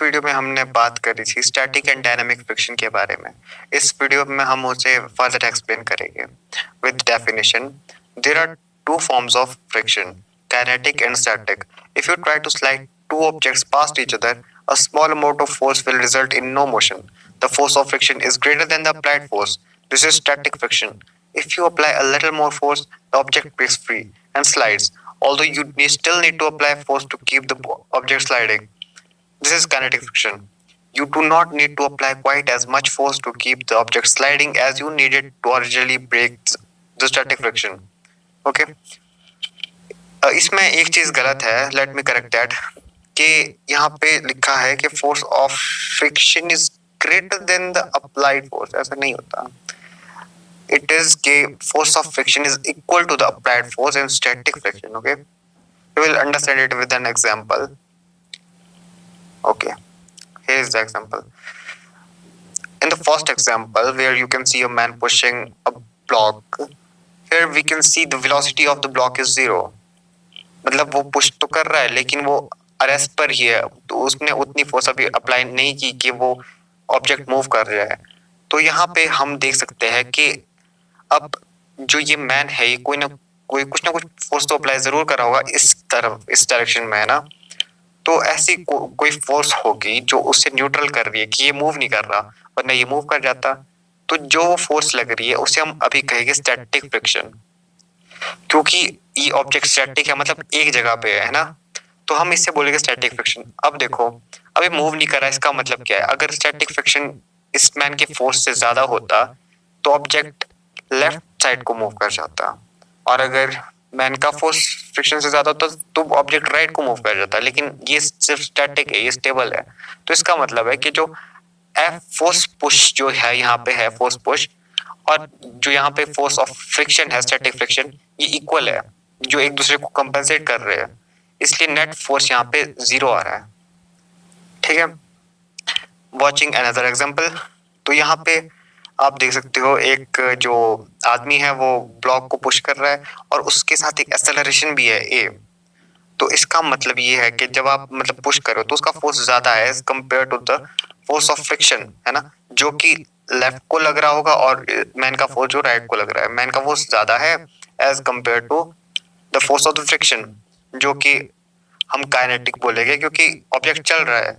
Last video में हमने बात करी थी स्टैटिक एंड डायनामिक फ्रिक्शन के बारे में। इस वीडियो में हम उसे फर्दर एक्सप्लेन करेंगे with definition. There are two forms of friction, kinetic and static. If you try to slide two objects past each other, a small amount of force will result in no motion. The force of friction is greater than the applied force. This is static friction. If you apply a little more force, the object breaks free and slides, although you still need to apply force to keep the object sliding. This is kinetic friction. You do not need to apply quite as much force to keep the object sliding as you needed to originally break the static friction. Okay? इसमें एक चीज गलत है, let me correct that, कि यहाँ पे लिखा है कि force of friction is greater than the applied force. ऐसा नहीं होता। इट इज के force of friction is equal to the applied force in static friction. Okay, you will understand it with an example. Okay, here is the example. In the first example, where you can see a man pushing a block, here we can see the velocity of the block is 0. मतलब वो push तो कर रहा है लेकिन वो arrest पर ही है, तो उसने उतनी फोर्स अभी अप्लाई नहीं की कि वो ऑब्जेक्ट मूव कर रहा है। तो यहाँ पे हम देख सकते हैं कि अब जो ये मैन है ये कोई ना कुछ फोर्स तो अप्लाई जरूर कर रहा होगा इस तरफ, इस डायरेक्शन में है ना। तो ऐसी कोई फोर्स होगी जो उससे न्यूट्रल कर रही है कि ये मूव नहीं कर रहा, वरना ये मूव कर जाता। तो जो फोर्स लग रही है उसे हम अभी कहेंगे स्टैटिक फ्रिक्शन, क्योंकि ये ऑब्जेक्ट स्टैटिक है, मतलब एक जगह पे है ना, तो हम इससे बोलेंगे स्टैटिक फ्रिक्शन। अब देखो, अभी मूव नहीं कर रहा, इसका मतलब क्या है? अगर स्टैटिक फ्रिक्शन इस मैन के फोर्स से ज्यादा होता तो ऑब्जेक्ट लेफ्ट साइड को मूव कर जाता, और अगर मैन का फोर्स फ्रिक्शन से ज्यादा होता तो ऑब्जेक्ट राइट को मूव कर जाता। लेकिन ये सिर्फ स्टैटिक है, ये स्टेबल है। तो इसका मतलब है कि जो एफ फोर्स पुश जो है यहाँ पे है फोर्स पुश, और जो यहाँ पे फोर्स ऑफ फ्रिक्शन है स्टैटिक फ्रिक्शन, ये इक्वल है, जो एक दूसरे को कंपेंसेट कर रहे हैं। इसलिए नेट फोर्स यहाँ पे 0 आ रहा है। ठीक है, वॉचिंग अनदर एग्जांपल। तो यहाँ पे आप देख सकते हो एक जो आदमी है वो ब्लॉक को पुश कर रहा है और उसके साथ एक एक्सेलरेशन भी है ए। तो इसका मतलब ये है कि जब आप मतलब पुश करो तो उसका फोर्स ज्यादा है as compare to the force of friction, है ना, जो कि लेफ्ट को लग रहा होगा, और मैन का फोर्स जो राइट को लग रहा है, मैन का फोर्स ज्यादा है as compare to the force of the friction, जो कि हम काइनेटिक बोलेंगे क्योंकि ऑब्जेक्ट चल रहा है।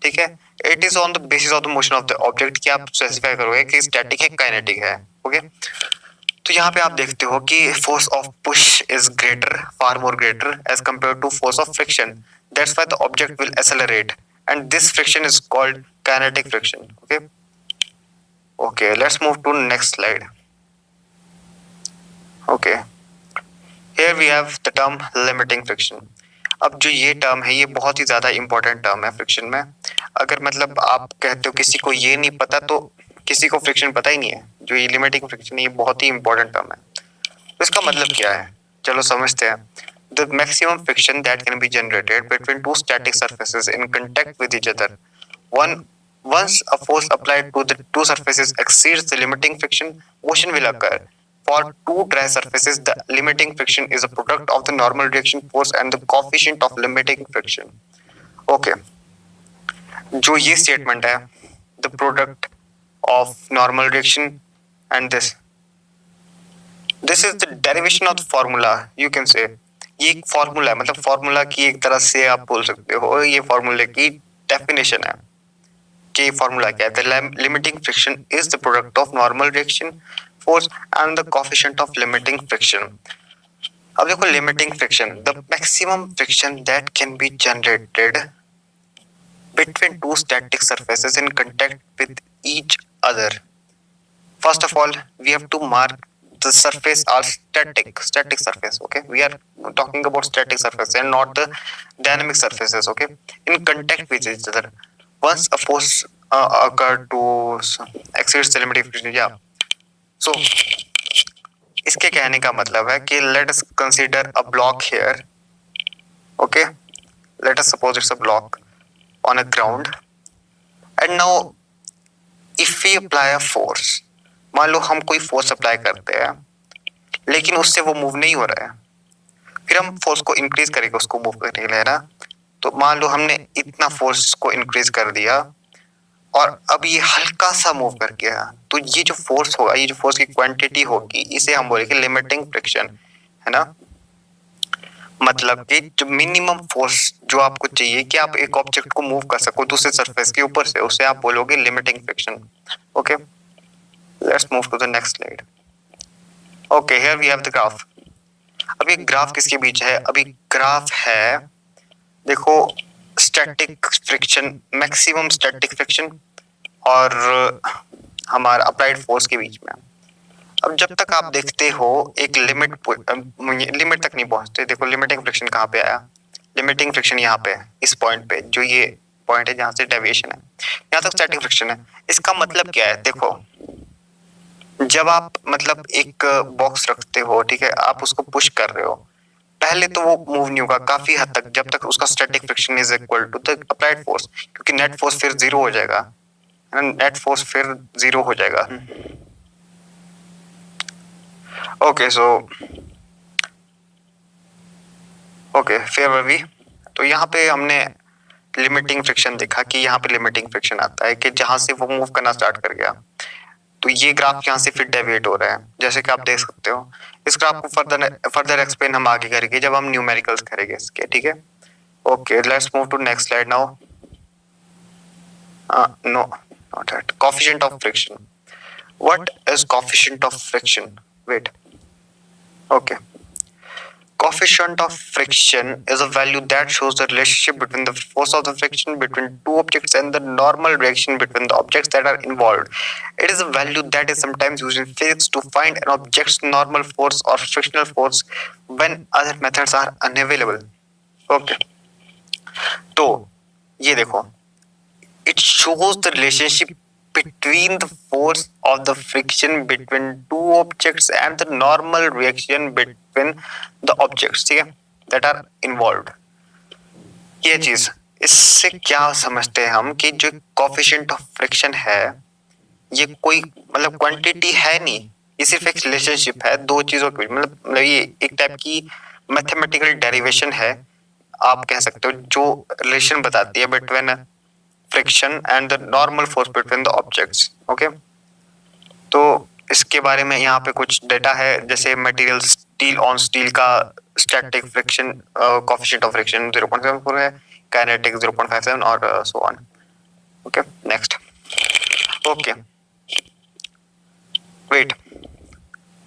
ठीक है, it is on the basis of the motion of the object कि आप स्पेसिफाई करोगे कि स्टैटिक है काइनेटिक है। ओके, तो यहाँ पे आप देखते हो कि force of push is greater, far more greater as compare to force of friction. That's why the object will accelerate and this friction is called kinetic friction. Okay, okay, let's move to next slide. Okay, here we have the term limiting friction. अब जो ये term है ये बहुत ही ज्यादा important term है friction में। अगर मतलब आप कहते हो किसी को ये नहीं पता तो किसी को फ्रिक्शन पता ही नहीं है। जो ये लिमिटिंग फ्रिक्शन है ये बहुत ही इंपॉर्टेंट टर्म है। तो इसका मतलब क्या है, चलो समझते हैं। The maximum friction that can be generated between two static surfaces in contact with each other. Once a force applied to the two surfaces exceeds the limiting friction, motion will occur. For two dry surfaces, the limiting friction is a product of the normal reaction force and the coefficient of limiting friction. Okay, जो ये statement है, the product of normal reaction and this is the derivation of the formula. You can say ये एक formula है, मतलब formula की एक तरह से आप बोल सकते हो, ये फॉर्मूले की डेफिनेशन है। कि फॉर्मूला क्या है? The limiting friction is the product of normal reaction force and the coefficient of limiting friction. अब देखो limiting friction, the maximum friction that can be generated between two static surfaces in contact with each other. First of all, we have to mark the surface are static surface. Okay, we are talking about static surface and not the dynamic surfaces. Okay, in contact with each other. Once a force occurred to exceeds the limiting friction, yeah. So इसके कहने का मतलब है कि let us consider a block here. Okay, let us suppose it's a block on a ground, and now if we apply a force, मान लो हम कोई force apply करते हैं लेकिन उससे वो मूव नहीं हो रहा है, फिर हम फोर्स को इंक्रीज करेंगे उसको मूव करने के लिए, ना। तो मान लो हमने इतना फोर्स को इंक्रीज कर दिया और अब ये हल्का सा मूव कर गया, तो ये जो फोर्स होगा, ये जो फोर्स की क्वांटिटी होगी, इसे हम बोलेंगे लिमिटिंग फ्रिक्शन, है ना। मतलब कि जो मिनिमम फोर्स जो आपको चाहिए कि आप एक ऑब्जेक्ट को मूव कर सको दूसरे सरफेस के ऊपर से, उसे आप बोलोगे limiting friction. Okay, let's move to the next slide. Okay, here we have the graph. अभी ग्राफ किसके बीच है? अभी ग्राफ है, देखो, static friction, maximum static friction और हमारा अप्लाइड फोर्स के बीच में। अब जब तक आप देखते हो एक लिमिट तक नहीं पहुंचते। देखो लिमिटिंग फ्रिक्शन कहाँ पे आया? लिमिटिंग फ्रिक्शन यहाँ पे है, इस पॉइंट पे, जो ये पॉइंट है जहाँ से डेविएशन है, यहाँ तक स्टैटिक फ्रिक्शन है। इसका मतलब क्या है? देखो, जब आप मतलब एक बॉक्स रखते हो, ठीक है, आप उसको पुश कर रहे हो, पहले तो वो मूव नहीं होगा काफी हद तक, जब तक उसका static friction is equal to the applied force, क्योंकि नेट फोर्स फिर जीरो हो जाएगा, नेट फोर्स फिर जीरो हो जाएगा। ओके, सो ओके, फिर अभी तो यहाँ पे हमने लिमिटिंग फ्रिक्शन देखा कि यहाँ पे लिमिटिंग फ्रिक्शन आता है कि जहां से वो मूव करना स्टार्ट कर गया, तो ये ग्राफ यहाँ से फिर डेविएट हो रहा है, जैसे कि आप देख सकते हो। इस ग्राफ को फर्दर एक्सप्लेन हम आगे करेंगे जब हम न्यूमेरिकल्स करेंगे इसके, ठीक है। Okay, let's move to next slide now. No, not that, coefficient of friction. What is coefficient of friction? Wait, okay, coefficient of friction is a value that shows the relationship between the force of the friction between two objects and the normal reaction between the objects that are involved. It is a value that is sometimes used in physics to find an object's normal force or frictional force when other methods are unavailable. Okay. तो ये देखो, it shows the relationship between the force of the friction between two objects and the normal reaction between the objects, ठीक है, that are involved. ये चीज, इससे क्या समझते हैं हम कि जो कोएफिशिएंट ऑफ फ्रिक्शन है, ये कोई मतलब क्वांटिटी है नहीं, ये सिर्फ एक रिलेशनशिप है दो चीजों के बीच, मतलब ये एक टाइप की मैथमेटिकल डेरिवेशन है, आप कह सकते हो, जो रिलेशन बताती है between friction and the normal force between the objects. Okay, तो इसके बारे में यहाँ पे कुछ डेटा है, जैसे मटेरियल स्टील ऑन स्टील का static friction coefficient of friction 0.74 है, काइनेटिक 0.57 और so on. Okay, next. Okay, wait,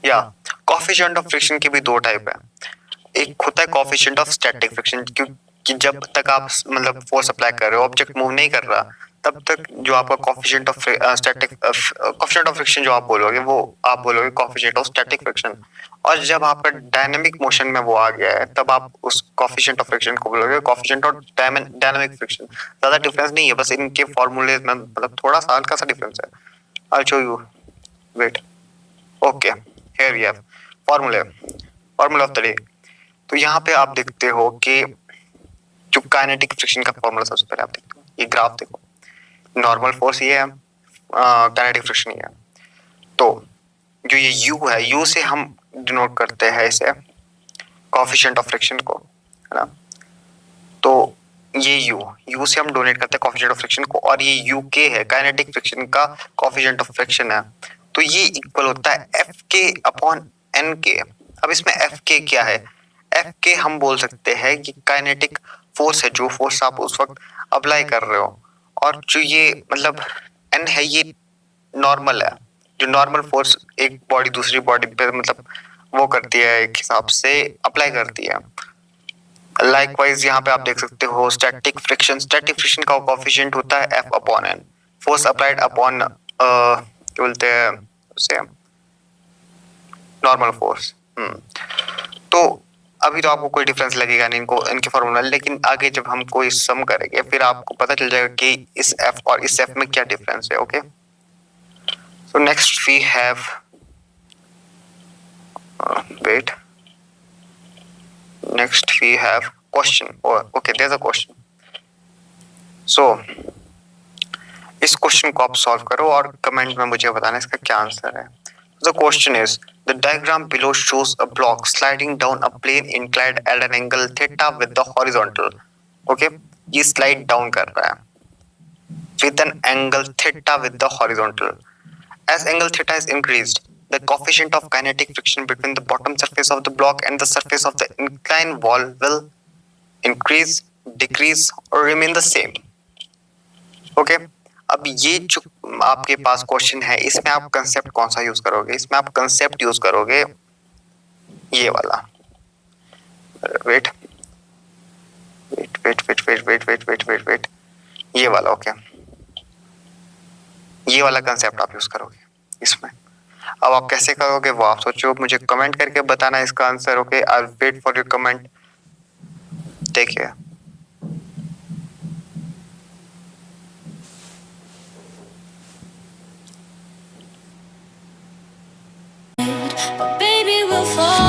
या कोएफिशिएंट ऑफ फ्रिक्शन के भी दो टाइप है। एक होता है कोएफिशिएंट ऑफ स्टैटिक फ्रिक्शन, कि जब तक आप मतलब फोर्स अप्लाई कर रहे हो, ऑब्जेक्ट मूव नहीं कर रहा, तब तक जो आपका coefficient of static coefficient of friction जो आप बोलोगे, वो आप बोलोगे कोएफिशिएंट ऑफ स्टैटिक फ्रिक्शन। और जब आपका डायनामिक मोशन में वो आ गया है, तब आप उस कोएफिशिएंट ऑफ फ्रिक्शन को बोलोगे कोएफिशिएंट ऑफ डायनामिक फ्रिक्शन। ज्यादा डिफरेंस नहीं है, बस इनके फॉर्मूले में मतलब थोड़ा सा हल्का सा डिफरेंस है। I will show you, wait. Okay, here we have formula of the day. तो यहाँ पे आप देखते हो कि जो काइनेटिक फ्रिक्शन का फॉर्मूला, सबसे पहले आप देखो, ये ग्राफ देखो, नॉर्मल फोर्स ये है, काइनेटिक फ्रिक्शन ये है। तो जो ये u है, u से हम डिनोट करते हैं इसे कोएफिशिएंट ऑफ फ्रिक्शन को, है ना। तो ये u से हम डोनेट करते हैं कोएफिशिएंट ऑफ फ्रिक्शन को, और ये uk है, काइनेटिक फ्रिक्शन का कोएफिशिएंट ऑफ फ्रिक्शन है। तो ये इक्वल होता है Fk अपॉन Nk। अब इसमें Fk क्या है? Fk हम बोल सकते हैं कि काइनेटिक फोर्स है, जो फोर्स आप उस वक्त अप्लाई कर रहे हो, और जो ये मतलब N है, ये नॉर्मल है, जो नॉर्मल फोर्स एक बॉडी दूसरी बॉडी पे मतलब वो करती है, एक हिसाब से अप्लाई करती है। लाइकवाइज यहाँ पे आप देख सकते हो स्टैटिक फ्रिक्शन का कोएफिशिएंट होता है F upon N, force applied upon क्या बोलते हैं उसे, नॉर्मल फोर्स। तो अभी तो आपको कोई डिफरेंस लगेगा नहीं इनको, इनके फॉर्मूला, लेकिन आगे जब हम कोई सम करेंगे फिर आपको पता चल जाएगा कि इस F और इस F में क्या डिफरेंस है। Okay, so next we have wait, next we have question. Okay, there is a question. So इस क्वेश्चन को आप सॉल्व करो और कमेंट में मुझे बताना इसका क्या आंसर है। The question is, the diagram below shows a block sliding down a plane inclined at an angle theta with the horizontal. Okay. ये स्लाइड डाउन कर रहा है with an angle theta with the horizontal. As angle theta is increased, the coefficient of kinetic friction between the bottom surface of the block and the surface of the inclined wall will increase, decrease or remain the same. Okay? अब ये जो आपके पास question है, इसमें आप concept कौन सा use करोगे? इसमें आप कंसेप्ट यूज करोगे ये वाला. वेट ये वाला. ओके, ये वाला कंसेप्ट आप यूज करोगे इसमें. अब आप कैसे करोगे वो आप सोचो, मुझे कमेंट करके बताना इसका answer. Okay, I wait for your comment. देखिए, Baby, we'll fall.